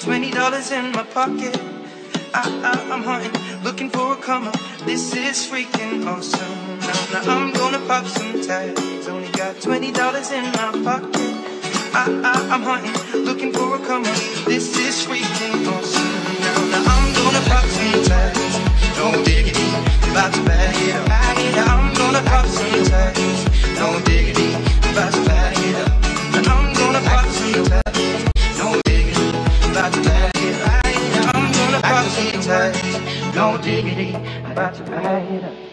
$20 in my pocket. I'm hunting, looking for a come up. This is freaking awesome. Now I'm gonna pop some tags. Only got $20 in my pocket. I'm hunting, looking for a come up. This is freaking awesome. Now I'm gonna pop some tags. No diggity, about to bag it up. I'm gonna pop some tags. No diggity, about to bag it up. I'm gonna pop some tags. No diggity, about to bag it up. I'm gonna pop some tags. No diggity, about to bag it up.